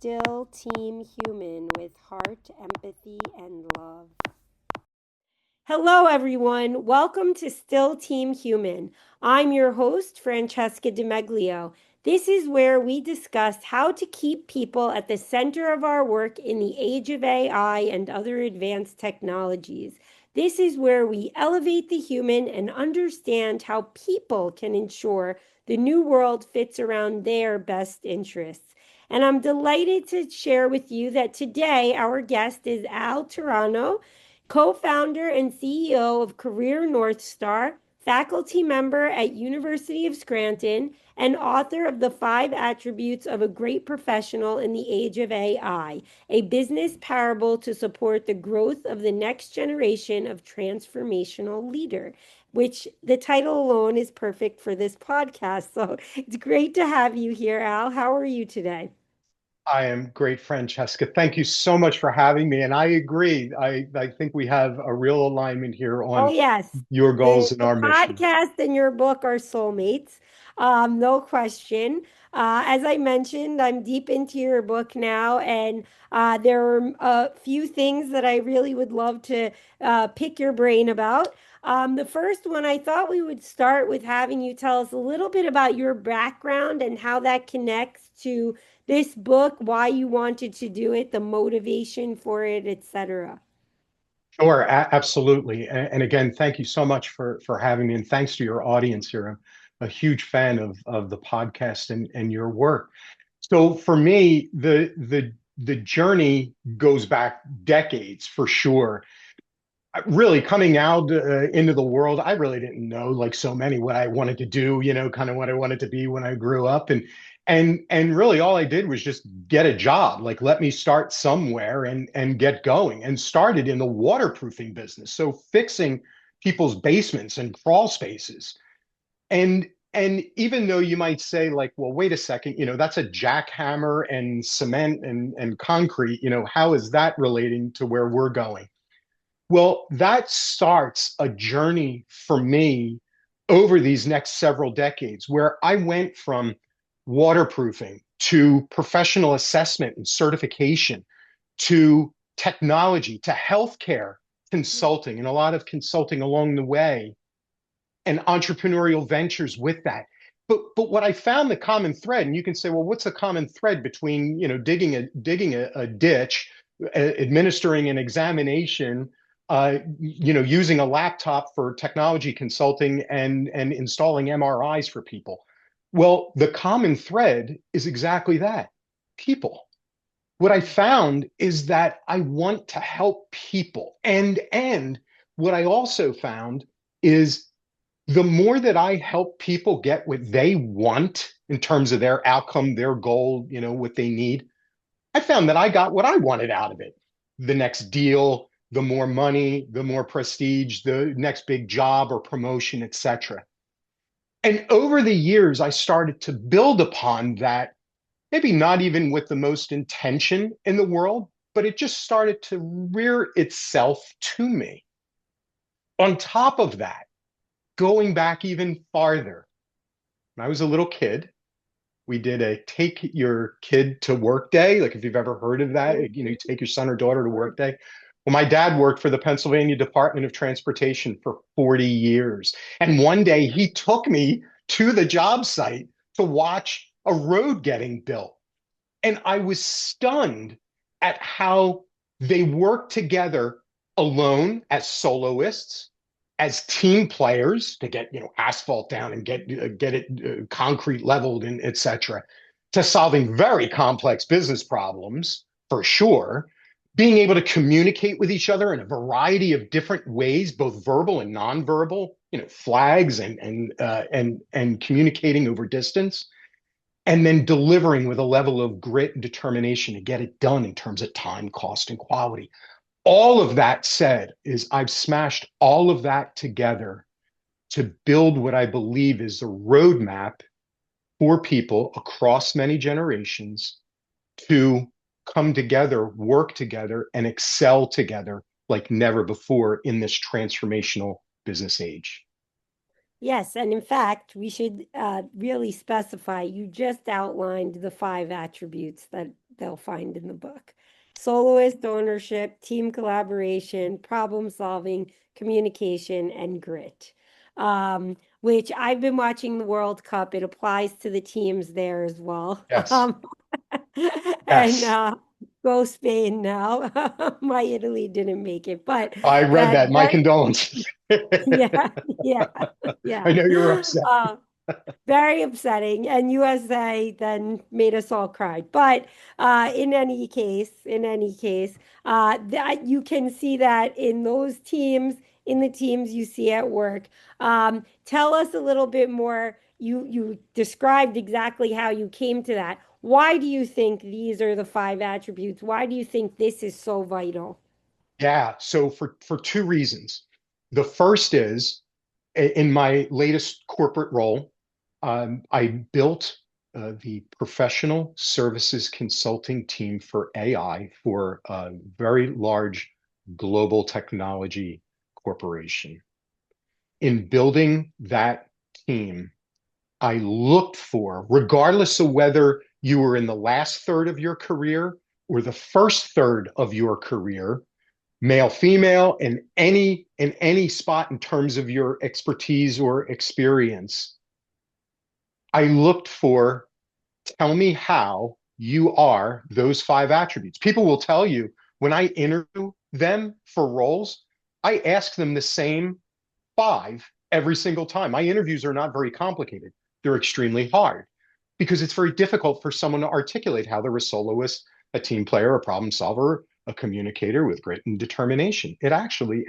Still Team Human with heart, empathy, and love. Hello, everyone. Welcome to Still Team Human. I'm your host, Francesca DiMeglio. This is where we discuss how to keep people at the center of our work in the age of AI and other advanced technologies. This is where we elevate the human and understand how people can ensure the new world fits around their best interests. And I'm delighted to share with you that today our guest is Al Turano, co-founder and CEO of Career North Star, faculty member at University of Scranton, and author of The Five Attributes of a Great Professional in the Age of AI, a business parable to support the growth of the next generation of transformational leader, which the title alone is perfect for this podcast. So it's great to have you here, Al. How are you today? I am great, Francesca. Thank you so much for having me. And I agree. I think we have a real alignment here Oh, on yes. your The goals and the our mission. podcast and your book are soulmates. No question. As I mentioned, I'm deep into your book now, and there are a few things that I really would love to pick your brain about. The first one, I thought we would start with having you tell us a little bit about your background and how that connects to this book, why you wanted to do it, the motivation for it, etc. Sure, absolutely. And again, thank you so much for having me. And thanks to your audience here. I'm a huge fan of the podcast and your work. So for me, the journey goes back decades for sure. Really coming out into the world, I really didn't know, like so many, what I wanted to do, kind of what I wanted to be when I grew up. And really all I did was just get a job, like let me start somewhere and get going, and started in the waterproofing business. So fixing people's basements and crawl spaces. And even though you might say, like, well, wait a second, that's a jackhammer and cement and concrete, how is that relating to where we're going? Well, that starts a journey for me over these next several decades where I went from waterproofing to professional assessment and certification to technology to healthcare consulting and a lot of consulting along the way and entrepreneurial ventures with that. But what I found the common thread, and you can say, well, what's the common thread between digging a ditch, administering an examination, using a laptop for technology consulting and installing MRIs for people? Well, the common thread is exactly that: people. What I found is that I want to help people, and what I also found is the more that I help people get what they want in terms of their outcome, their goal, what they need, I found that I got what I wanted out of it. The next deal, the more money, the more prestige, the next big job or promotion, etc. And over the years, I started to build upon that, maybe not even with the most intention in the world, but it just started to rear itself to me. On top of that, going back even farther, when I was a little kid, we did a take your kid to work day. Like if you've ever heard of that, you take your son or daughter to work day. Well, my dad worked for the Pennsylvania Department of Transportation for 40 years. And one day he took me to the job site to watch a road getting built. And I was stunned at how they worked together alone as soloists, as team players to get asphalt down and get it concrete leveled and etc. To solving very complex business problems for sure, being able to communicate with each other in a variety of different ways, both verbal and nonverbal, flags and communicating over distance, and then delivering with a level of grit and determination to get it done in terms of time, cost, and quality. All of that said is I've smashed all of that together to build what I believe is the roadmap for people across many generations to come together, work together, and excel together like never before in this transformational business age. Yes, and in fact, we should really specify you just outlined the five attributes that they'll find in the book. Soloist ownership, team collaboration, problem solving, communication, and grit. Which I've been watching the World Cup. It applies to the teams there as well. Yes. And Yes. go Spain now. My Italy didn't make it, but I read that that. My very, condolences. yeah, yeah, I yeah. know you're upset. Uh, very upsetting. And USA then made us all cry. But that you can see that in those teams, in the teams you see at work. Tell us a little bit more. You described exactly how you came to that. Why do you think these are the five attributes? Why do you think this is so vital? Yeah. So for two reasons. The first is in my latest corporate role, I built the professional services consulting team for AI for a very large global technology corporation. In building that team, I looked for, regardless of whether you were in the last third of your career or the first third of your career, male, female, in any spot in terms of your expertise or experience, I looked for, tell me how you are those five attributes. People will tell you when I interview them for roles, I ask them the same five every single time. My interviews are not very complicated. They're extremely hard because it's very difficult for someone to articulate how they're a soloist, a team player, a problem solver, a communicator with grit and determination. It actually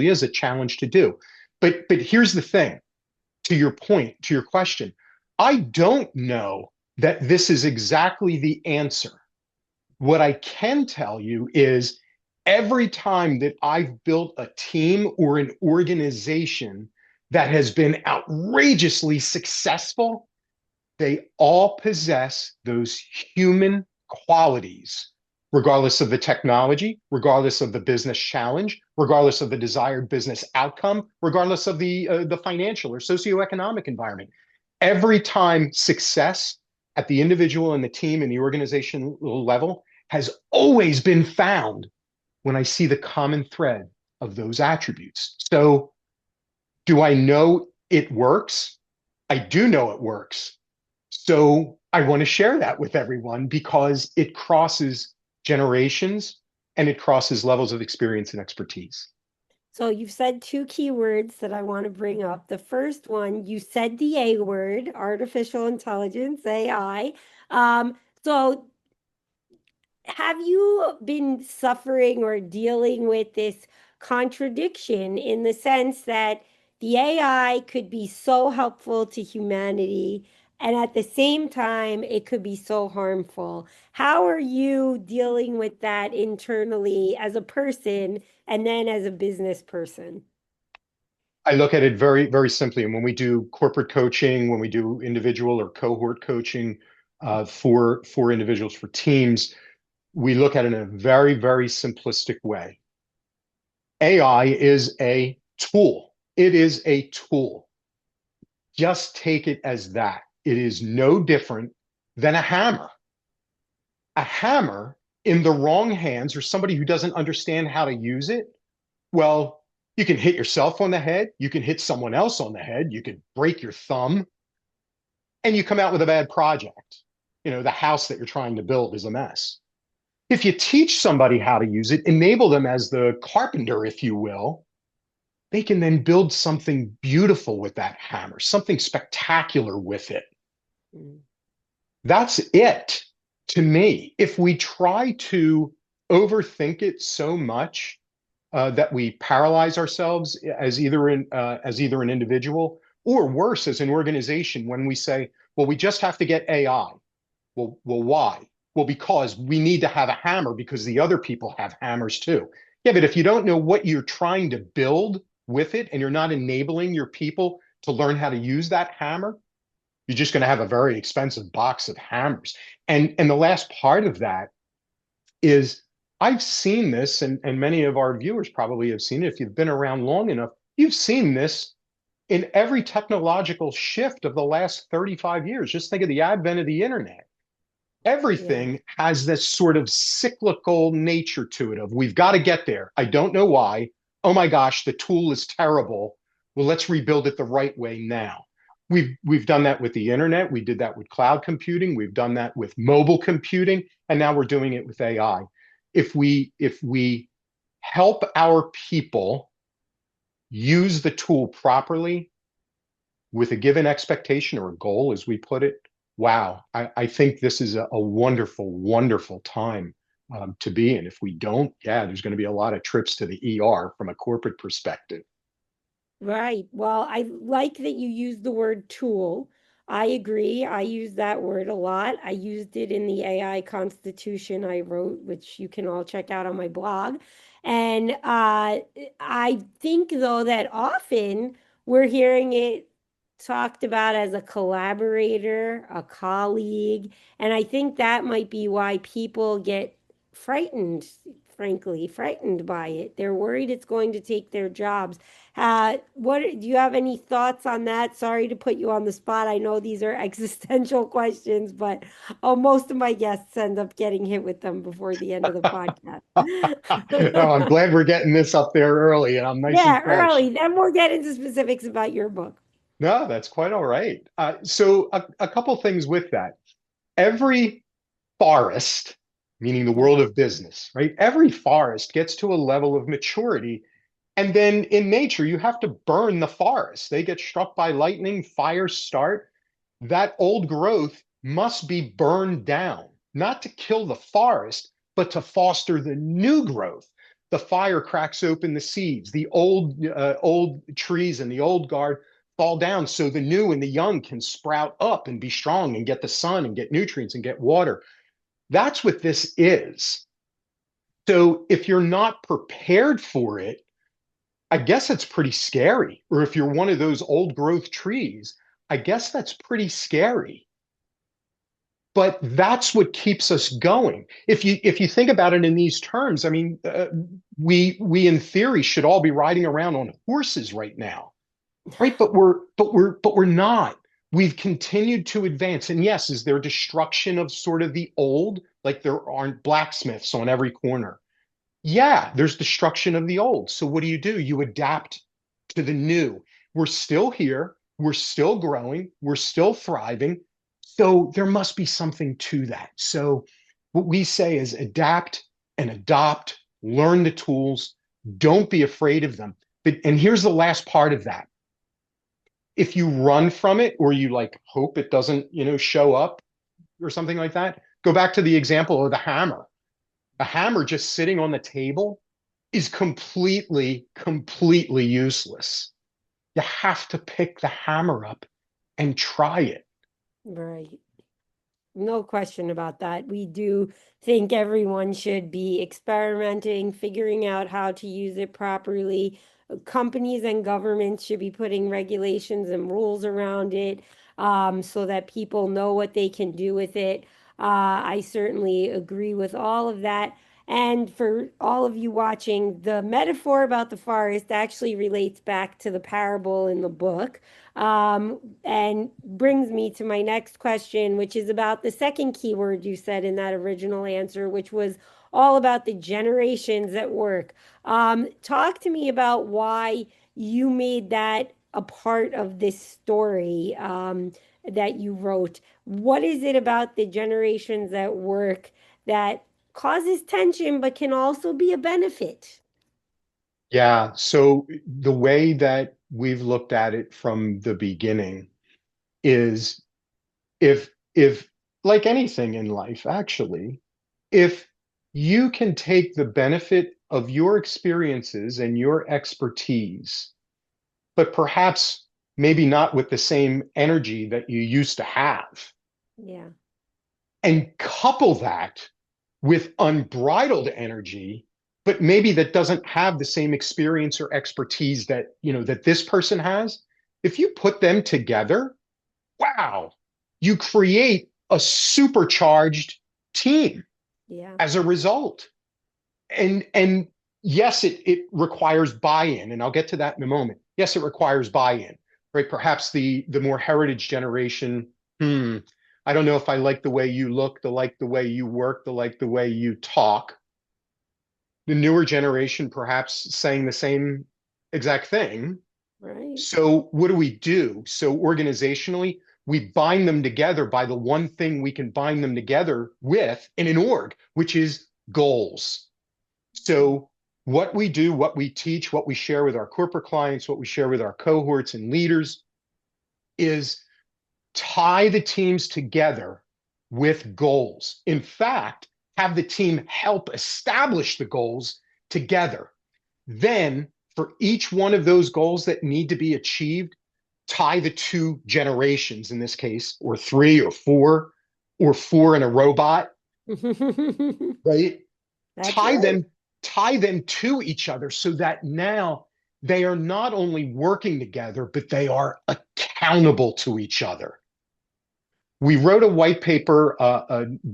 is a challenge to do. But here's the thing, to your point, to your question, I don't know that this is exactly the answer. What I can tell you is every time that I've built a team or an organization that has been outrageously successful, they all possess those human qualities, regardless of the technology, regardless of the business challenge, regardless of the desired business outcome, regardless of the financial or socioeconomic environment. Every time success at the individual and the team and the organization level has always been found when I see the common thread of those attributes. So, do I know it works? I do know it works. So I want to share that with everyone because it crosses generations and it crosses levels of experience and expertise. So you've said two key words that I want to bring up. The first one, you said the A word, artificial intelligence, AI. So have you been suffering or dealing with this contradiction in the sense that the AI could be so helpful to humanity, and at the same time, it could be so harmful? How are you dealing with that internally as a person and then as a business person? I look at it very, very simply. And when we do corporate coaching, when we do individual or cohort coaching for individuals, for teams, we look at it in a very, very simplistic way. AI is a tool. It is a tool. Just take it as that. It is no different than a hammer. A hammer in the wrong hands or somebody who doesn't understand how to use it, well, you can hit yourself on the head, you can hit someone else on the head, you could break your thumb, and you come out with a bad project. The house that you're trying to build is a mess. If you teach somebody how to use it, enable them as the carpenter, if you will, they can then build something beautiful with that hammer, something spectacular with it. Mm. That's it to me. If we try to overthink it so much that we paralyze ourselves as either an individual or worse as an organization, when we say, "Well, we just have to get AI." Well, why? Well, because we need to have a hammer because the other people have hammers too. Yeah, but if you don't know what you're trying to build with it and you're not enabling your people to learn how to use that hammer, you're just going to have a very expensive box of hammers. And the last part of that is I've seen this, and many of our viewers probably have seen it. If you've been around long enough, you've seen this in every technological shift of the last 35 years. Just think of the advent of the internet. Yeah. Everything has this sort of cyclical nature to it of we've got to get there. I don't know why. Oh my gosh, the tool is terrible. Well, let's rebuild it the right way now. We've done that with the internet. We did that with cloud computing. We've done that with mobile computing, and now we're doing it with AI. If we help our people use the tool properly with a given expectation or a goal, as we put it, wow, I think this is a wonderful, wonderful time to be in. If we don't, yeah, there's going to be a lot of trips to the ER from a corporate perspective. Right. Well, I like that you use the word tool. I agree. I use that word a lot. I used it in the AI Constitution I wrote, which you can all check out on my blog. And I think, though, that often we're hearing it talked about as a collaborator, a colleague. And I think that might be why people get frightened, frankly, frightened by it. They're worried it's going to take their jobs. What do you have any thoughts on that? Sorry to put you on the spot. I know these are existential questions, but most of my guests end up getting hit with them before the end of the podcast. Oh, I'm glad we're getting this up there early and I'm nice and Yeah, fresh. early. Then we'll get into specifics about your book. No, that's quite all right. So a couple things with that. Every forest, meaning the Yeah, world of business, right? Every forest gets to a level of maturity. And then in nature, you have to burn the forest. They get struck by lightning, fires start. That old growth must be burned down, not to kill the forest, but to foster the new growth. The fire cracks open the seeds. The old trees and the old guard fall down so the new and the young can sprout up and be strong and get the sun and get nutrients and get water. That's what this is. So if you're not prepared for it, I guess it's pretty scary. Or if you're one of those old growth trees, I guess that's pretty scary. But that's what keeps us going. If you think about it in these terms, I mean, we in theory should all be riding around on horses right now, right? But we're not. We've continued to advance, and yes, is there destruction of sort of the old, like there aren't blacksmiths on every corner? Yeah, there's destruction of the old. So what do? You adapt to the new. We're still here. We're still growing. We're still thriving. So there must be something to that. So what we say is adapt and adopt, learn the tools. Don't be afraid of them. And here's the last part of that. If you run from it or you like hope it doesn't, show up or something like that, go back to the example of the hammer. A hammer just sitting on the table is completely, completely useless. You have to pick the hammer up and try it. right. No question about that. We do think everyone should be experimenting, figuring out how to use it properly. Companies and governments should be putting regulations and rules around it, so that people know what they can do with it. I certainly agree with all of that. And for all of you watching, the metaphor about the forest actually relates back to the parable in the book. And brings me to my next question, which is about the second keyword you said in that original answer, which was all about the generations at work. Talk to me about why you made that a part of this story, that you wrote. What is it about the generations at work that causes tension but can also be a benefit? Yeah. So the way that we've looked at it from the beginning is if like anything in life, actually, if you can take the benefit of your experiences and your expertise, but perhaps maybe not with the same energy that you used to have, Yeah, and couple that with unbridled energy, but maybe that doesn't have the same experience or expertise that this person has. If you put them together, wow, you create a supercharged team yeah, as a result. And yes, it requires buy-in, and I'll get to that in a moment. Yes, it requires buy-in, right? Perhaps the more heritage generation, hmm, I don't know if I like the way you look, the like the way you work, the like the way you talk. The newer generation perhaps saying the same exact thing. Right. So what do we do? So organizationally, we bind them together by the one thing we can bind them together with in an org, which is goals. So what we do, what we teach, what we share with our corporate clients, what we share with our cohorts and leaders is tie the teams together with goals. In fact, have the team help establish the goals together. Then, for each one of those goals that need to be achieved, tie the two generations in this case, or three or four in a robot, right? That's tie right. them tie them to each other so that now they are not only working together, but they are accountable to each other. We wrote a white paper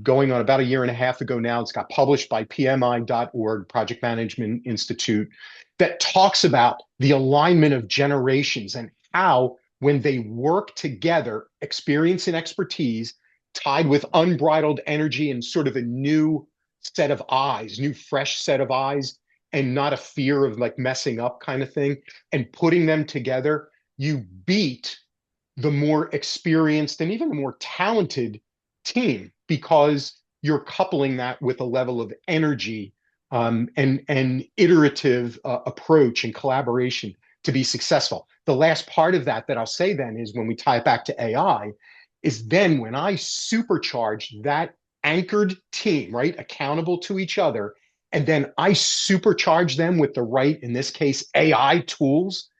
going on about a year and a half ago now. It's got published by PMI.org, Project Management Institute, that talks about the alignment of generations and how, when they work together, experience and expertise tied with unbridled energy and sort of a new set of eyes, new, fresh set of eyes, and not a fear of like messing up kind of thing, and putting them together, you beat the more experienced and even the more talented team because you're coupling that with a level of energy and iterative approach and collaboration to be successful. The last part of that I'll say then is when we tie it back to AI, is then when I supercharge that anchored team, right, accountable to each other, and then I supercharge them with the right, in this case, AI tools.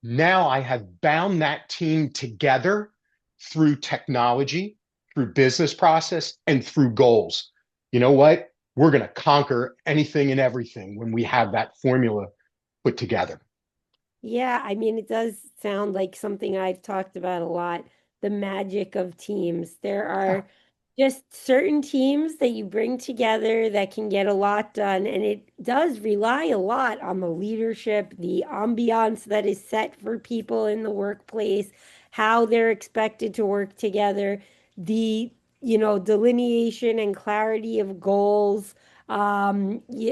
Now I have bound that team together through technology, through business process, and through goals. You know what? We're going to conquer anything and everything when we have that formula put together. Yeah, I mean, it does sound like something I've talked about a lot, the magic of teams. There Yeah. are just certain teams that you bring together that can get a lot done, and it does rely a lot on the leadership, the ambiance that is set for people in the workplace, how they're expected to work together, the, delineation and clarity of goals. Yeah,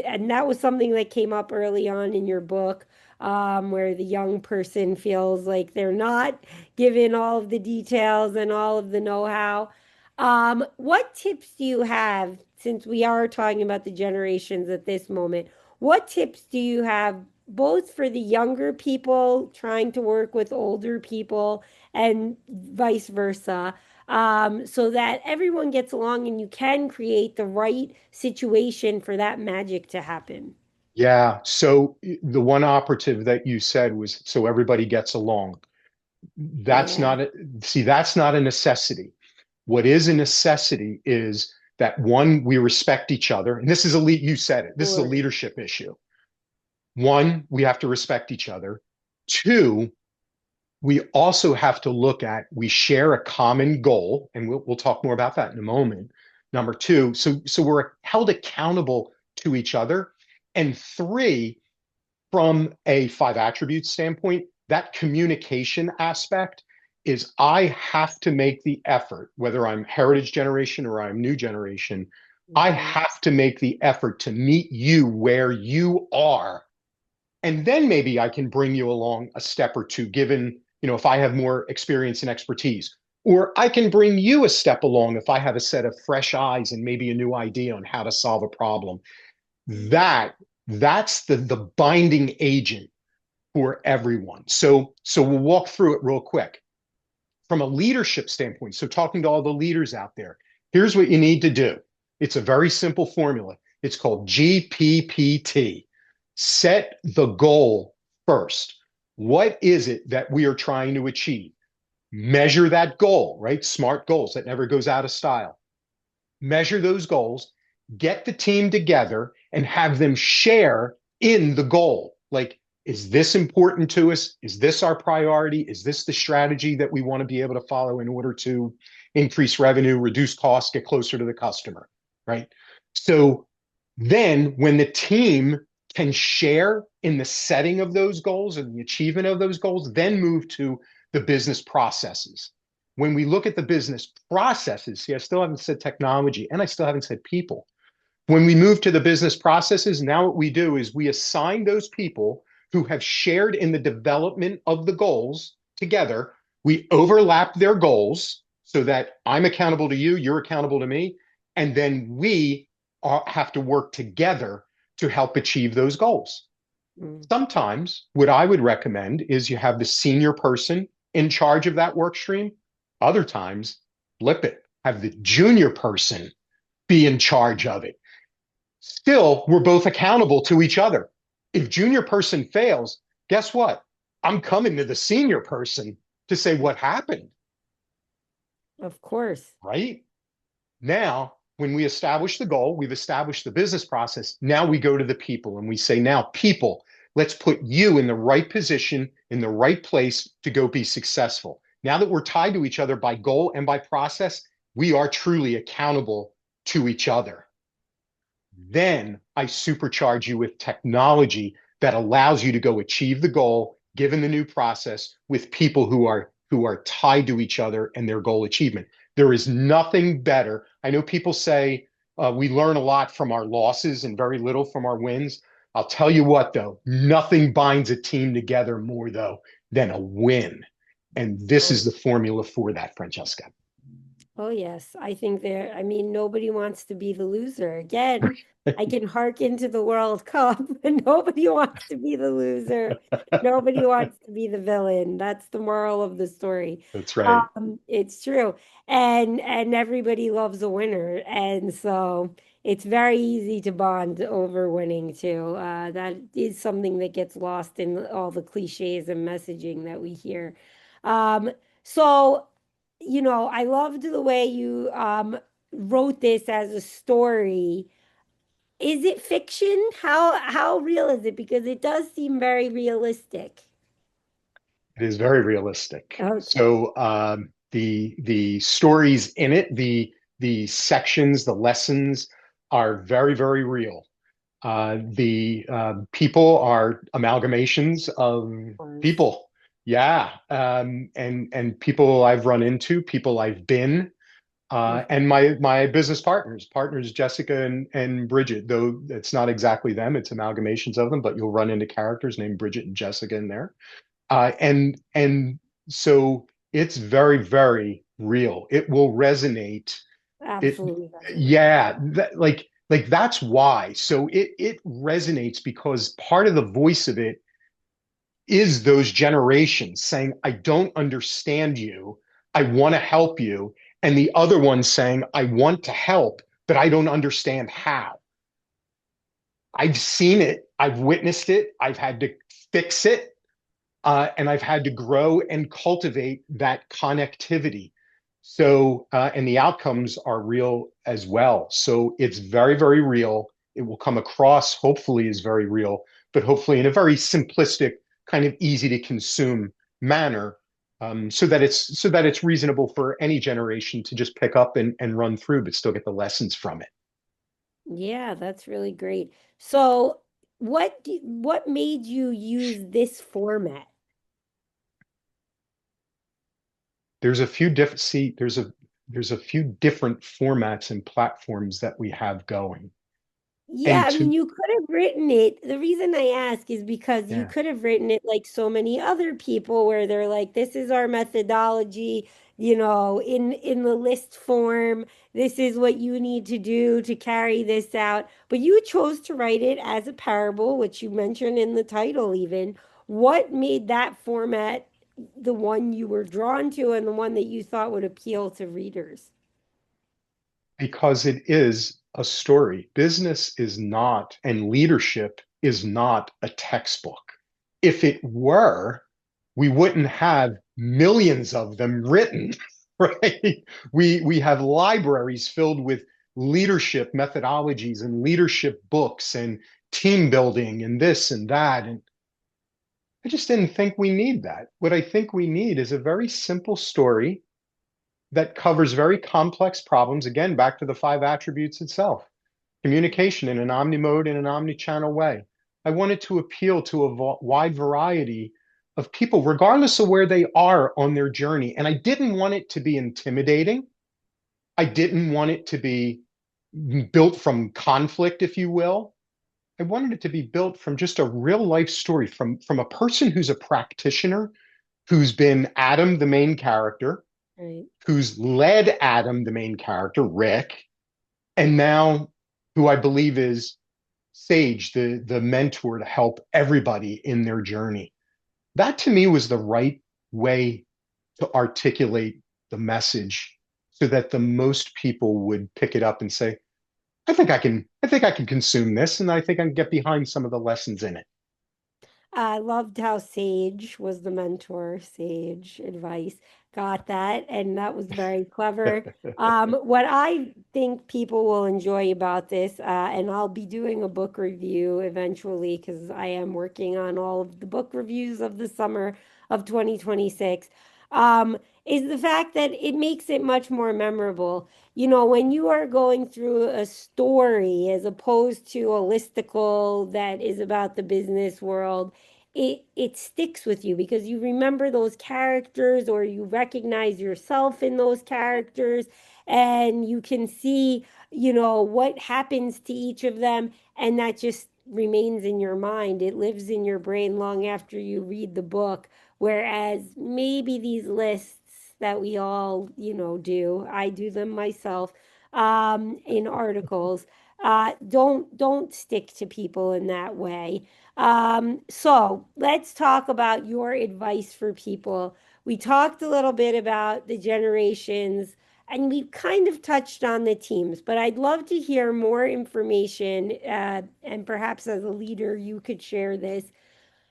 and that was something that came up early on in your book, where the young person feels like they're not given all of the details and all of the know-how. What tips do you have, since we are talking about the generations at this moment? What tips do you have both for the younger people trying to work with older people and vice versa, so that everyone gets along and you can create the right situation for that magic to happen? Yeah. So the one operative that you said was so everybody gets along. That's Yeah, not a, see, that's not a necessity. What is a necessity is that one, we respect each other. And this is you said it, this is a sure. leadership issue. One, we have to respect each other. Two, we also have to look at, we share a common goal, and we'll talk more about that in a moment. Number two, so we're held accountable to each other. And three, from a five attributes standpoint, that communication aspect is I have to make the effort, whether I'm heritage generation or I'm new generation, I Mhm. have to make the effort to meet you where you are. And then maybe I can bring you along a step or two, given, if I have more experience and expertise. Or I can bring you a step along if I have a set of fresh eyes and maybe a new idea on how to solve a problem. That that's the binding agent for everyone. So we'll walk through it real quick. From a leadership standpoint, so talking to all the leaders out there, here's what you need to do. It's a very simple formula. It's called GPPT. Set the goal first. What is it that we are trying to achieve? Measure that goal, right? SMART goals that never goes out of style. Measure those goals, get the team together and have them share in the goal. Like, is this important to us? Is this our priority? Is this the strategy that we want to be able to follow in order to increase revenue, reduce costs, get closer to the customer? Right. So then when the team can share in the setting of those goals and the achievement of those goals, then move to the business processes. when we look at the business processes, see, I still haven't said technology and I still haven't said people. When we move to the business processes, now what we do is we assign those people who have shared in the development of the goals together. We overlap their goals so that I'm accountable to you, you're accountable to me, and then we have to work together to help achieve those goals. Mm. Sometimes what I would recommend is you have the senior person in charge of that work stream. Other times, flip it, have the junior person be in charge of it. Still, we're both accountable to each other. If junior person fails, guess what? I'm coming to the senior person to say what happened, Of course. right? Now, when we establish the goal, we've established the business process. Now we go to the people and we say, now, people, let's put you in the right position, in the right place to go be successful. Now that we're tied to each other by goal and by process, we are truly accountable to each other. Then I supercharge you with technology that allows you to go achieve the goal, given the new process, with people who are tied to each other and their goal achievement. There is nothing better. I know people say we learn a lot from our losses and very little from our wins. I'll tell you what, though, nothing binds a team together more, though, than a win. And this Oh, is the formula for that, Francesca. oh, yes. I think there, I mean, nobody wants to be the loser. Again, I can hearken to the World Cup, and nobody wants to be the loser. Nobody wants to be the villain. That's the moral of the story. That's right. It's true. And everybody loves a winner. And so it's very easy to bond over winning too. That is something that gets lost in all the cliches and messaging that we hear. Um, so I loved the way you wrote this as a story. Is it fiction? How real is it? Because it does seem very realistic. It is very realistic. Okay. So the stories in it, the sections, the lessons are very, very real. The people are amalgamations of Of course. people. Yeah, and people I've run into, people I've been, Mhm. and my business partners Jessica and Bridget. Though it's not exactly them, it's amalgamations of them, but you'll run into characters named Bridget and Jessica in there. And so it's very, very real. It will resonate. It, Absolutely resonate. yeah, like that's why. So it resonates because part of the voice of it is those generations saying, I don't understand you. I want to help you. And the other one saying, I want to help, but I don't understand how. I've seen it. I've witnessed it. I've had to fix it. And I've had to grow and cultivate that connectivity. So, and the outcomes are real as well. So it's very, very real. It will come across, hopefully, as very real, but hopefully in a very simplistic, kind of easy to consume manner, so that it's reasonable for any generation to just pick up and run through, but still get the lessons from it. Yeah, that's really great. So, what made you use this format? There's a few different see, there's a few different formats and platforms that we have going. Yeah, And I mean, to you could have written it. The reason I ask is because you Yeah. could have written it like so many other people where they're like, this is our methodology, in the list form. This is what you need to do to carry this out. But you chose to write it as a parable, which you mentioned in the title even. What made that format the one you were drawn to and the one that you thought would appeal to readers? Because it is a story. Business is not, and leadership is not a textbook. If it were, we wouldn't have millions of them written, right? We have libraries filled with leadership methodologies and leadership books and team building and this and that. And I just didn't think we need that. What I think we need is a very simple story that covers very complex problems. Again, back to the five attributes itself. Communication in an omni-mode, in an omni-channel way. I wanted to appeal to a wide variety of people, regardless of where they are on their journey. And I didn't want it to be intimidating. I didn't want it to be built from conflict, if you will. I wanted it to be built from just a real life story from a person who's a practitioner, who's been Adam, the main character, Right. who's led Adam, the main character, Rick, and now who I believe is Sage, the mentor to help everybody in their journey. That to me was the right way to articulate the message so that the most people would pick it up and say, I think I can consume this and I think I can get behind some of the lessons in it. I loved how Sage was the mentor, Sage advice. Got that. And that was very clever. What I think people will enjoy about this, and I'll be doing a book review eventually because I am working on all of the book reviews of the summer of 2026, is the fact that it makes it much more memorable. You know, when you are going through a story as opposed to a listicle that is about the business world, it sticks with you because you remember those characters or you recognize yourself in those characters and you can see, you know, what happens to each of them, and that just remains in your mind. It lives in your brain long after you read the book. Whereas maybe these lists that we all, you know, do, I do them myself, in articles, don't stick to people in that way. So let's talk about your advice for people. We talked a little bit about the generations and we kind of touched on the teams, but I'd love to hear more information. And perhaps as a leader, you could share this.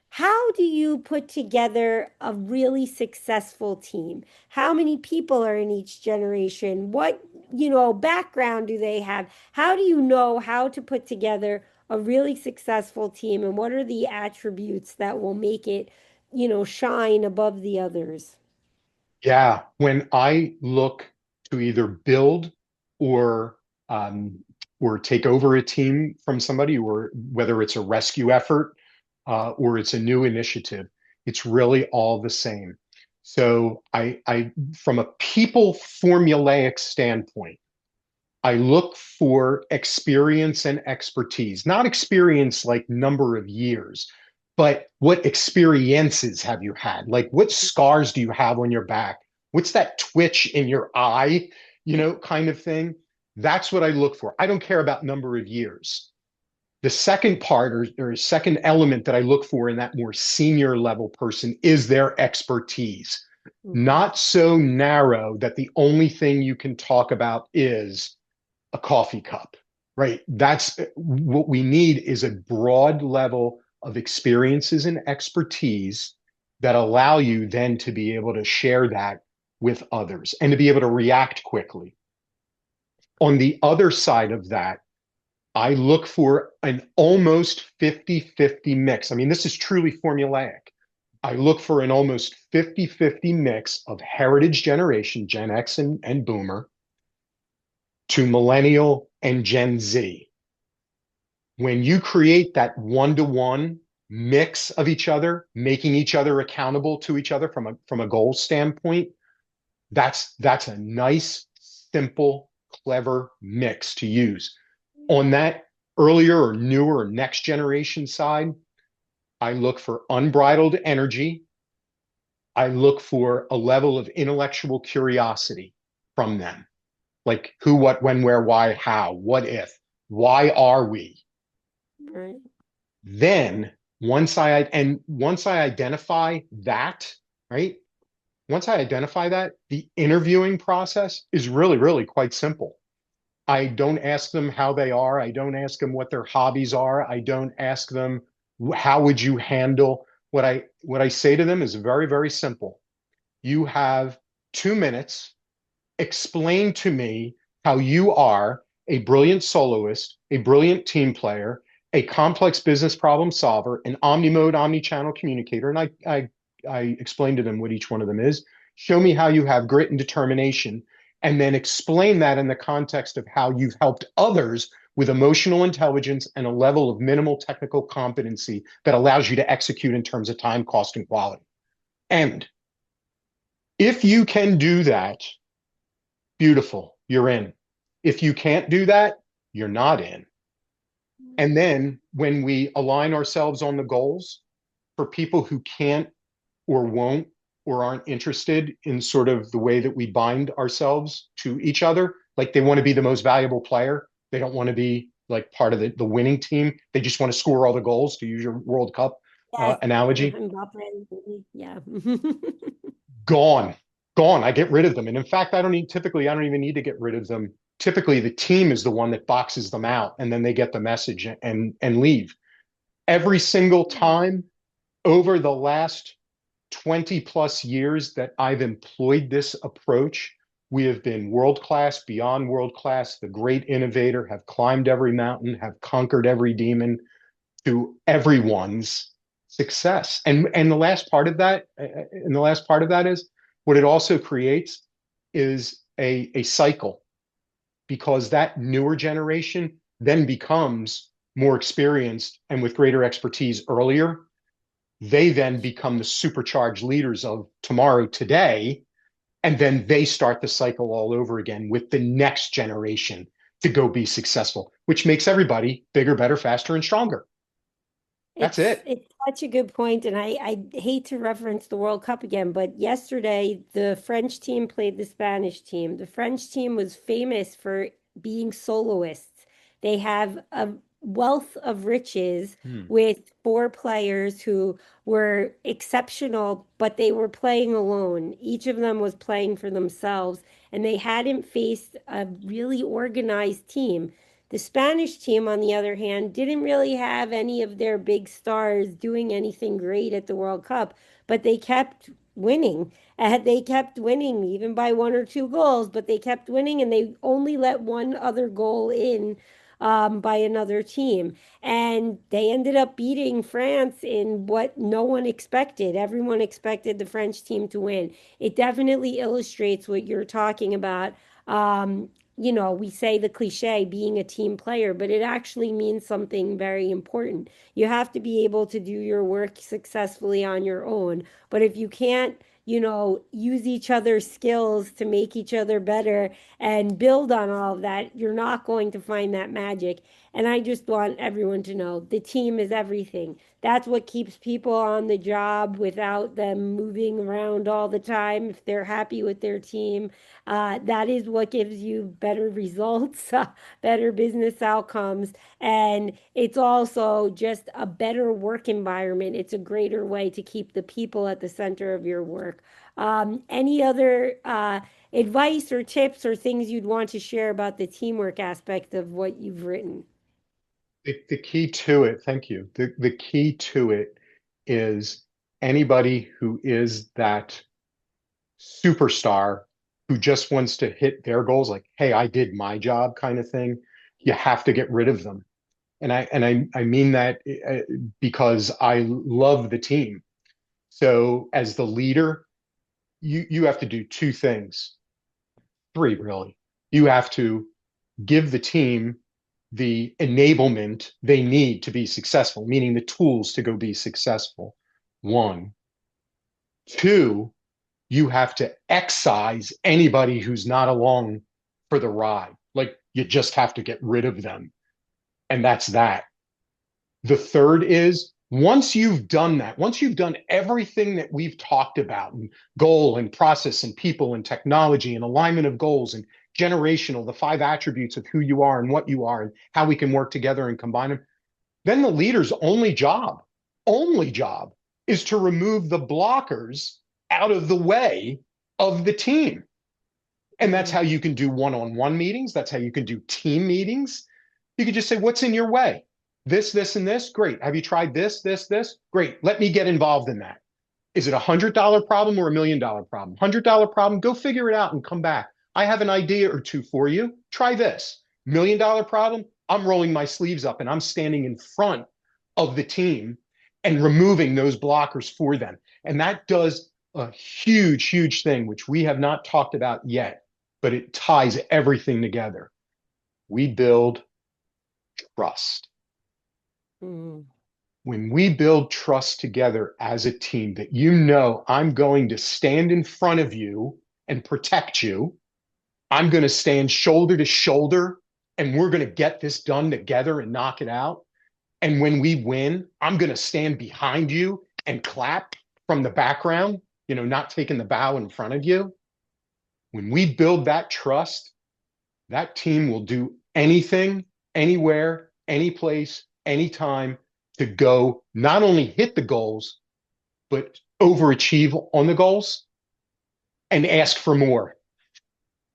How do you put together a really successful team? How many people are in each generation? What, you know, background do they have? How do you know how to put together a really successful team and what are the attributes that will make it, you know, shine above the others? Yeah, when I look to either build or um, or take over a team from somebody, or whether it's a rescue effort or it's a new initiative, it's really all the same. So from a people formulaic standpoint, I look for experience and expertise, not experience like number of years, but what experiences have you had? Like, what scars do you have on your back? What's that twitch in your eye, kind of thing? That's what I look for. I don't care about number of years. The second part or second element that I look for in that more senior level person is their expertise. Mhm. Not so narrow that the only thing you can talk about is a coffee cup, right? That's what we need is a broad level of experiences and expertise that allow you then to be able to share that with others and to be able to react quickly. On the other side of that, I look for an almost 50-50 mix. I mean, this is truly formulaic. I look for an almost 50-50 mix of heritage generation, Gen X and Boomer, to millennial and Gen Z. When you create that one-to-one mix of each other, making each other accountable to each other from a goal standpoint, that's a nice, simple, clever mix to use. On that earlier or newer or next generation side, I look for unbridled energy. I look for a level of intellectual curiosity from them. Like who, what, when, where, why, how, what if, why are we? Right. Then once I identify that, right? Once I identify that, the interviewing process is really, really quite simple. I don't ask them how they are. I don't ask them what their hobbies are. I don't ask them how would you handle what I say to them is very, very simple. You have 2 minutes. Explain to me how you are a brilliant soloist, a brilliant team player, a complex business problem solver, an omni-mode, omni-channel communicator. And I explained to them what each one of them is. Show me how you have grit and determination, and then explain that in the context of how you've helped others with emotional intelligence and a level of minimal technical competency that allows you to execute in terms of time, cost, and quality. And if you can do that, beautiful, you're in. If you can't do that, you're not in. And then when we align ourselves on the goals for people who can't or won't or aren't interested in sort of the way that we bind ourselves to each other, like they want to be the most valuable player. They don't want to be like part of the winning team. They just want to score all the goals, to use your World Cup Yes. analogy. Mbappe, yeah. Gone, gone. I get rid of them. And in fact, I don't even need to get rid of them. Typically, the team is the one that boxes them out and then they get the message and leave. Every single time over the last 20 plus years that I've employed this approach, we have been world class, beyond world class, the great innovator, have climbed every mountain, have conquered every demon to everyone's success. And the last part of that is what it also creates is a cycle because that newer generation then becomes more experienced and with greater expertise earlier. They then become the supercharged leaders of tomorrow, today, and then they start the cycle all over again with the next generation to go be successful, which makes everybody bigger, better, faster, and stronger. That's it. It's such a good point, and I hate to reference the World Cup again, but yesterday the French team played the Spanish team. The French team was famous for being soloists. They have a wealth of riches Hmm. with four players who were exceptional, but they were playing alone. Each of them was playing for themselves, and they hadn't faced a really organized team. The Spanish team, on the other hand, didn't really have any of their big stars doing anything great at the World Cup, but they kept winning. They kept winning even by one or two goals, but they kept winning and they only let one other goal in by another team. And they ended up beating France in what no one expected. Everyone expected the French team to win. It definitely illustrates what you're talking about. We say the cliche being a team player, but it actually means something very important. You have to be able to do your work successfully on your own. But if you can't, use each other's skills to make each other better and build on all of that, you're not going to find that magic. And I just want everyone to know the team is everything. That's what keeps people on the job without them moving around all the time. If they're happy with their team, that is what gives you better results, better business outcomes. And it's also just a better work environment. It's a greater way to keep the people at the center of your work. Any other advice or tips or things you'd want to share about the teamwork aspect of what you've written? The key to it, thank you. The key to it is anybody who is that superstar who just wants to hit their goals, like, hey, I did my job kind of thing, you have to get rid of them. And I mean that because I love the team. So as the leader, you have to do two things, three really. You have to give the team the enablement they need to be successful, meaning the tools to go be successful. One. Two, you have to excise anybody who's not along for the ride. Like you just have to get rid of them. And that's that. The third is once you've done that, once you've done everything that we've talked about and goal and process and people and technology and alignment of goals and generational, the five attributes of who you are and what you are and how we can work together and combine them, then the leader's only job is to remove the blockers out of the way of the team. And that's Mm, how you can do one-on-one meetings. That's how you can do team meetings. You can just say, what's in your way? This, and this. Great. Have you tried this? Great. Let me get involved in that. Is it $100 problem or $1 million problem? $100 problem, go figure it out and come back. I have an idea or two for you. Try this. $1 million problem, I'm rolling my sleeves up and I'm standing in front of the team and removing those blockers for them. And that does a huge, huge thing, which we have not talked about yet, but it ties everything together. We build trust. mm. When we build trust together as a team, that you know I'm going to stand in front of you and protect you, I'm going to stand shoulder to shoulder and we're going to get this done together and knock it out. And when we win, I'm going to stand behind you and clap from the background, not taking the bow in front of you. When we build that trust, that team will do anything, anywhere, any place, anytime to go not only hit the goals, but overachieve on the goals and ask for more.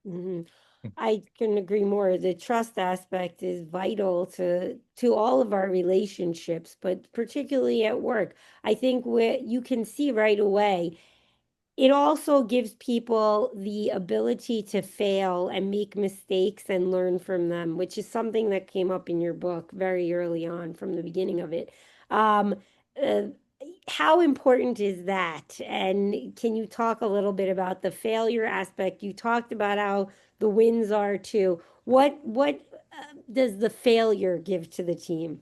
Mhm. I couldn't agree more. The trust aspect is vital to all of our relationships, but particularly at work. I think where you can see right away it also gives people the ability to fail and make mistakes and learn from them, which is something that came up in your book very early on from the beginning of it. Um, uh, how important is that? And can you talk a little bit about the failure aspect? You talked about how the wins are too. What does the failure give to the team?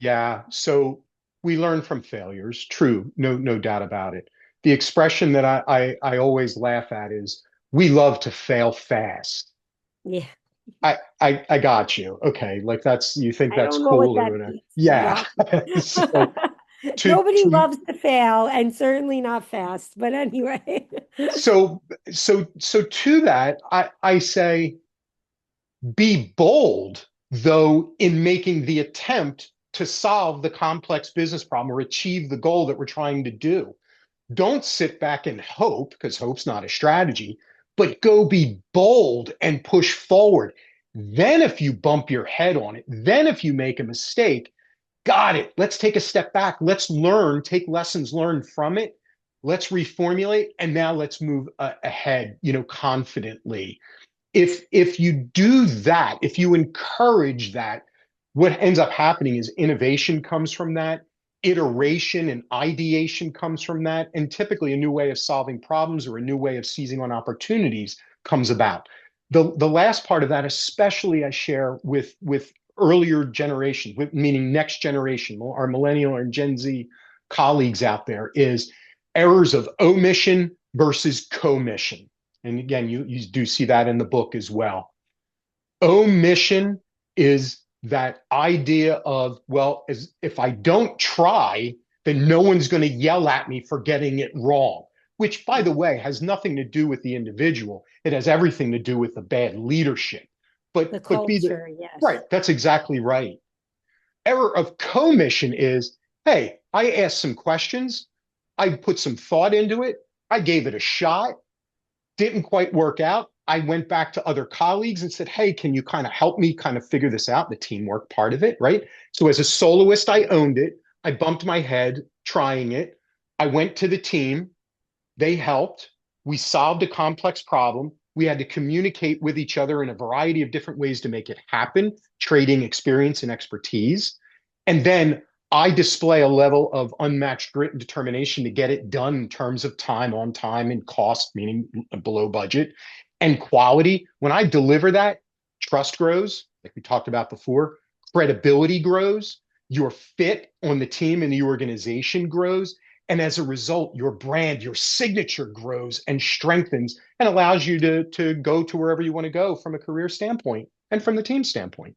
Yeah. So we learn from failures. True. No doubt about it. The expression that I always laugh at is we love to fail fast. Yeah, I got you. Okay. Like you think I that's don't know what cool or that whatever. means, to be Yeah. honest. So to Nobody to loves to fail, and certainly not fast. But anyway, so to that, I say be bold, though, in making the attempt to solve the complex business problem or achieve the goal that we're trying to do. Don't sit back and hope, because hope's not a strategy, but go be bold and push forward. Then, if you bump your head on it, then if you make a mistake, got it. Let's take a step back. Let's learn, take lessons learned from it. Let's reformulate, and now let's move ahead, confidently. If you do that, if you encourage that, what ends up happening is innovation comes from that, iteration and ideation comes from that, and typically a new way of solving problems or a new way of seizing on opportunities comes about. The last part of that, especially I share with earlier generations, meaning next generation, our millennial and Gen Z colleagues out there, is errors of omission versus commission. And again, you do see that in the book as well. Omission is that idea of, well, as if I don't try, then no one's going to yell at me for getting it wrong, which, by the way, has nothing to do with the individual. It has everything to do with the bad leadership. the But be the culture, yes. right. That's exactly right. Error of commission is, hey, I asked some questions. I put some thought into it. I gave it a shot, didn't quite work out. I went back to other colleagues and said, hey, can you kind of help me kind of figure this out? The teamwork part of it, right? So as a soloist, I owned it. I bumped my head trying it. I went to the team. They helped. We solved a complex problem. We had to communicate with each other in a variety of different ways to make it happen, trading experience and expertise. And then I display a level of unmatched grit and determination to get it done in terms of time, on time, and cost, meaning below budget, and quality. When I deliver that, trust grows, like we talked about before, credibility grows, your fit on the team and the organization grows. And as a result, your brand, your signature grows and strengthens and allows you to go to wherever you want to go from a career standpoint and from the team standpoint.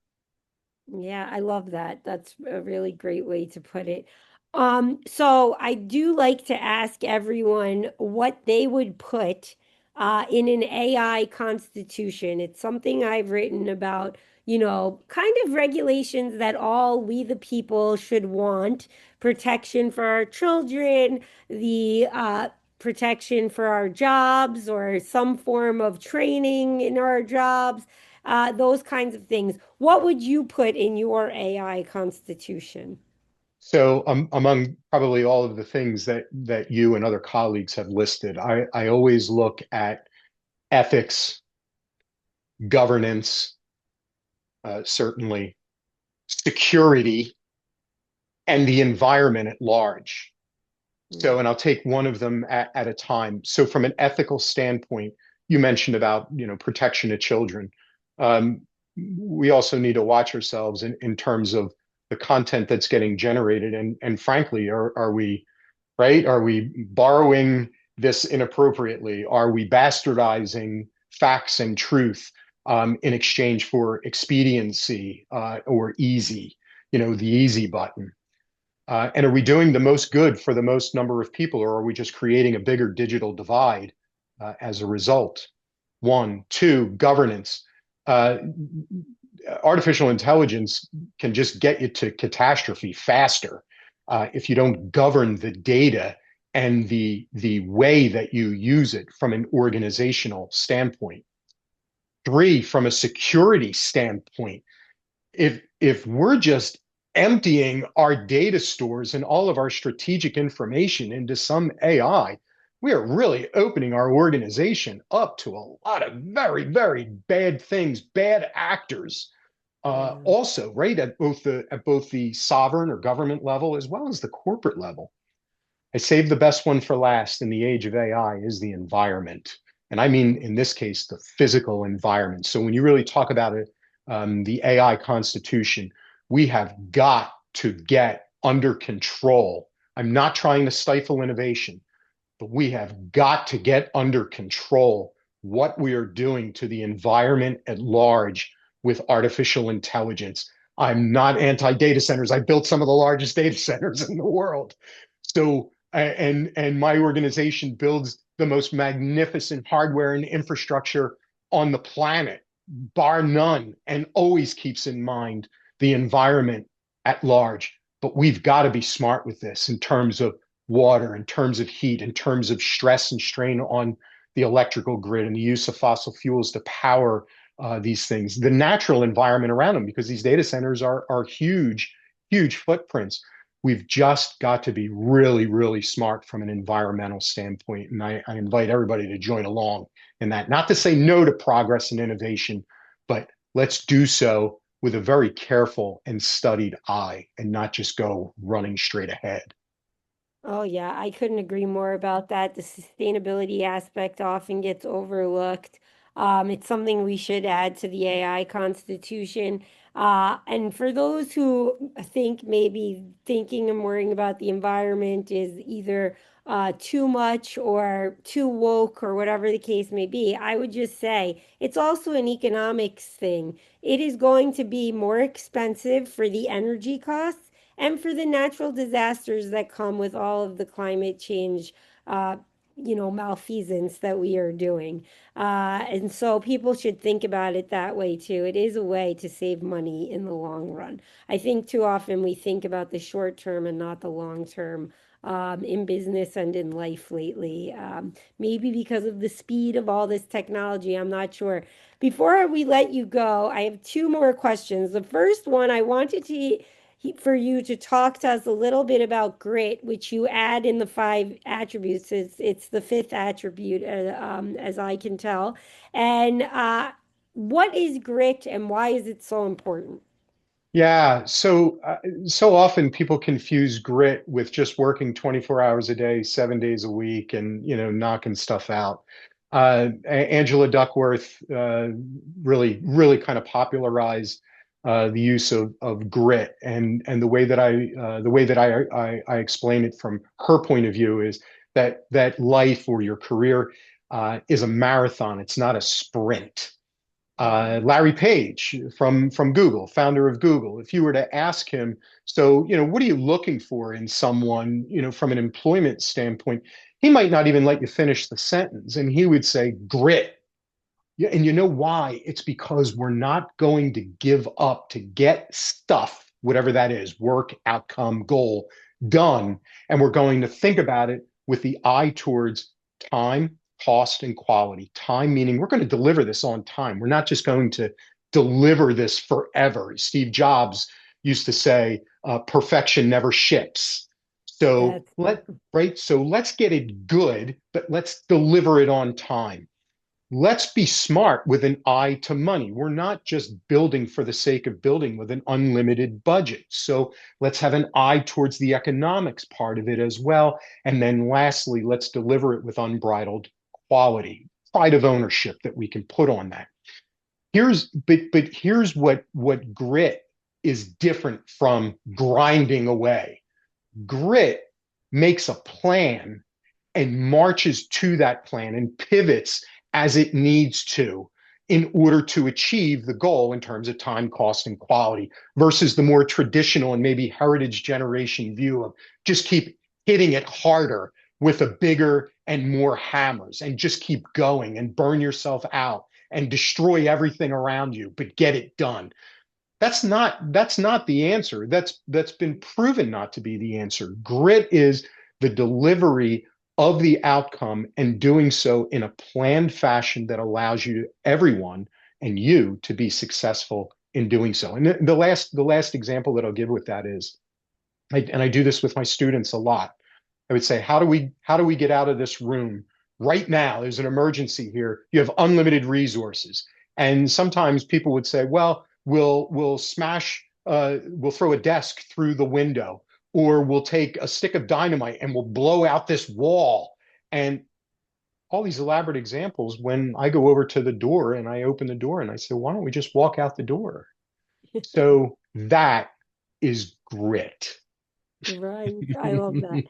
Yeah, I love that. That's a really great way to put it. So I do like to ask everyone what they would put in an AI constitution. It's something I've written about, kind of regulations that all we the people should want, protection for our children, the protection for our jobs, or some form of training in our jobs, those kinds of things. What would you put in your AI constitution? So, among probably all of the things that you and other colleagues have listed, I always look at ethics, governance, certainly security, and the environment at large. So, and I'll take one of them at a time. So, from an ethical standpoint, you mentioned about protection of children. Um, we also need to watch ourselves in terms of the content that's getting generated, and frankly, are we right? Are we borrowing this inappropriately? Are we bastardizing facts and truth in exchange for expediency or easy, the easy button? And are we doing the most good for the most number of people, or are we just creating a bigger digital divide as a result? One, two, governance. Uh, Artificial intelligence can just get you to catastrophe faster if you don't govern the data and the way that you use it from an organizational standpoint. Three, from a security standpoint, if we're just emptying our data stores and all of our strategic information into some AI, we are really opening our organization up to a lot of very, very bad things, bad actors. Yeah. Also, right at both the sovereign or government level as well as the corporate level. I saved the best one for last in the age of AI is the environment. And I mean, in this case, the physical environment. So when you really talk about it, the AI constitution, we have got to get under control. I'm not trying to stifle innovation, but we have got to get under control what we are doing to the environment at large with artificial intelligence. I'm not anti data centers. I built some of the largest data centers in the world. So, and my organization builds the most magnificent hardware and infrastructure on the planet, bar none, and always keeps in mind the environment at large. But we've got to be smart with this in terms of water, in terms of heat, in terms of stress and strain on the electrical grid and the use of fossil fuels to power these things, the natural environment around them, because these data centers are huge, huge footprints. We've just got to be really, really smart from an environmental standpoint. And I invite everybody to join along in that. Not to say no to progress and innovation, but let's do so with a very careful and studied eye and not just go running straight ahead. Oh, yeah, I couldn't agree more about that. The sustainability aspect often gets overlooked. It's something we should add to the AI Constitution. And for those who think maybe thinking and worrying about the environment is either too much or too woke or whatever the case may be, I would just say it's also an economics thing. It is going to be more expensive for the energy costs and for the natural disasters that come with all of the climate change, uh, malfeasance that we are doing. And so people should think about it that way too. It is a way to save money in the long run. I think too often we think about the short term and not the long term. In business and in life lately. Maybe because of the speed of all this technology, I'm not sure. Before we let you go, I have two more questions. The first one, I wanted to for you to talk to us a little bit about grit, which you add in the five attributes. It's the fifth attribute, as I can tell. And what is grit and why is it so important? Yeah, so often people confuse grit with just working 24 hours a day, 7 days a week, and knocking stuff out. Angela Duckworth really kind of popularized the use of grit, and the way that I explain it from her point of view is that life or your career is a marathon. It's not a sprint. Larry Page from Google, founder of Google. If you were to ask him, so what are you looking for in someone, from an employment standpoint, he might not even let you finish the sentence, and he would say grit. Yeah, and you know why? It's because we're not going to give up to get stuff, whatever that is, work, outcome, goal, done. And we're going to think about it with the eye towards time, cost, and quality. Time meaning we're going to deliver this on time. We're not just going to deliver this forever. Steve Jobs used to say, perfection never ships. So That's let right. So let's get it good, but let's deliver it on time. Let's be smart with an eye to money. We're not just building for the sake of building with an unlimited budget. So let's have an eye towards the economics part of it as well. And then lastly, let's deliver it with unbridled quality, pride of ownership that we can put on that. Here's what grit. is different from grinding away. Grit makes a plan and marches to that plan and pivots as it needs to in order to achieve the goal in terms of time, cost, and quality versus the more traditional and maybe heritage generation view of just keep hitting it harder with a bigger and more hammers and just keep going and burn yourself out and destroy everything around you, but get it done. That's not the answer. That's been proven not to be the answer. Grit is the delivery of the outcome and doing so in a planned fashion that allows you, everyone, and you to be successful in doing so. And the last example that I'll give with that is, and I do this with my students a lot. I would say, how do we get out of this room right now? There's an emergency here. You have unlimited resources. And sometimes people would say, well, we'll throw a desk through the window, or we'll take a stick of dynamite and we'll blow out this wall. And all these elaborate examples, when I go over to the door and I open the door and I say, why don't we just walk out the door? So that is grit. Right. I love that.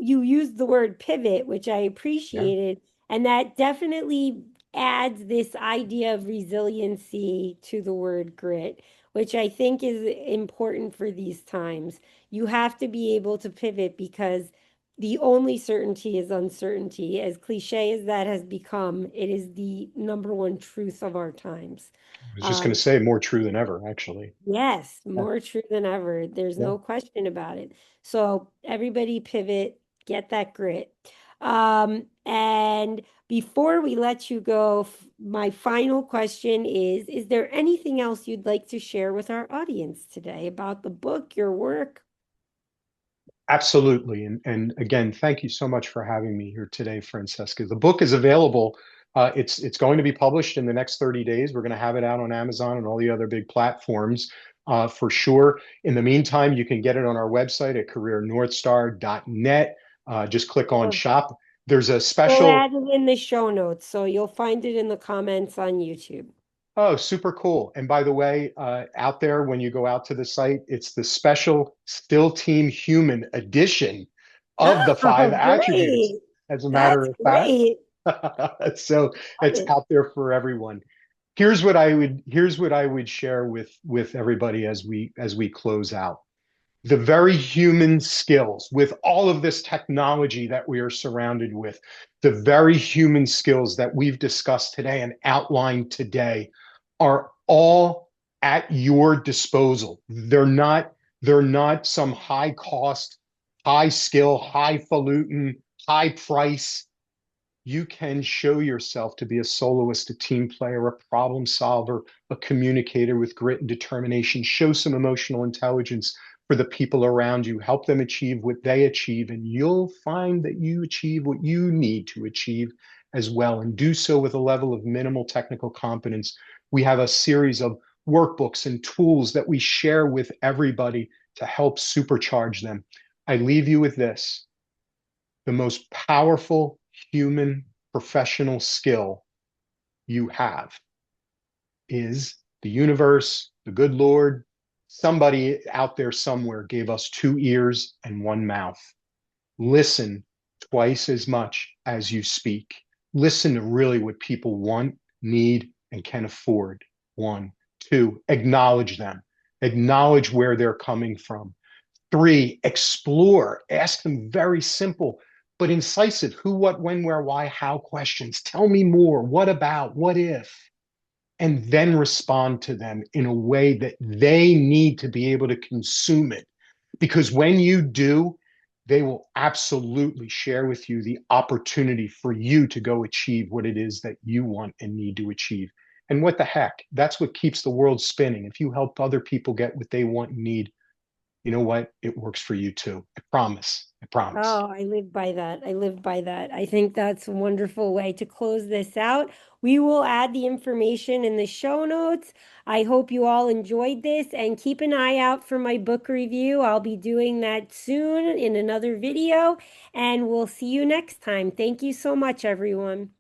You used the word pivot, which I Yeah. appreciated, and that definitely adds this idea of resiliency to the word grit, which I think is important for these times. You have to be able to pivot because the only certainty is uncertainty. As cliche as that has become, it is the number one truth of our times. I was just going Um, to say more true than ever, actually. Yes, Yeah. more true than ever. There's Yeah. no question about it. So everybody pivot, get that grit. And before we let you go, my final question is there anything else you'd like to share with our audience today about the book, your work? Absolutely. And again, thank you so much for having me here today, Francesca. The book is available. It's going to be published in the next 30 days. We're going to have it out on Amazon and all the other big platforms for sure. In the meantime, you can get it on our website at careernorthstar.net. Just click on Sure. shop. There's a We'll special. add it in the show notes, so you'll find it in the comments on YouTube. Oh, super cool. And by the way, out there, when you go out to the site, it's the special Still Team Human edition of the five Oh, attributes, great. as a matter That's of fact. great. So Love it's it. out there for everyone. Here's what I would share with everybody as we close out. The very human skills with all of this technology that we are surrounded with, the very human skills that we've discussed today and outlined today are all at your disposal. They're not some high cost, high skill, highfalutin, high price. You can show yourself to be a soloist, a team player, a problem solver, a communicator with grit and determination. Show some emotional intelligence for the people around you. Help them achieve what they achieve, and you'll find that you achieve what you need to achieve as well, and do so with a level of minimal technical competence. We have a series of workbooks and tools that we share with everybody to help supercharge them. I leave you with this: the most powerful human professional skill you have is the universe, the good Lord. Somebody out there somewhere gave us two ears and one mouth. Listen twice as much as you speak. Listen to really what people want, need, and can afford. One. Two, acknowledge them. Acknowledge where they're coming from. Three, explore. Ask them very simple but incisive who, what, when, where, why, how questions. Tell me more. What about? What if? And then respond to them in a way that they need to be able to consume it. Because when you do, they will absolutely share with you the opportunity for you to go achieve what it is that you want and need to achieve. And what the heck? That's what keeps the world spinning. If you help other people get what they want and need, you know what? It works for you too. I promise. I promise. Oh, I live by that. I live by that. I think that's a wonderful way to close this out. We will add the information in the show notes. I hope you all enjoyed this and keep an eye out for my book review. I'll be doing that soon in another video, and we'll see you next time. Thank you so much, everyone.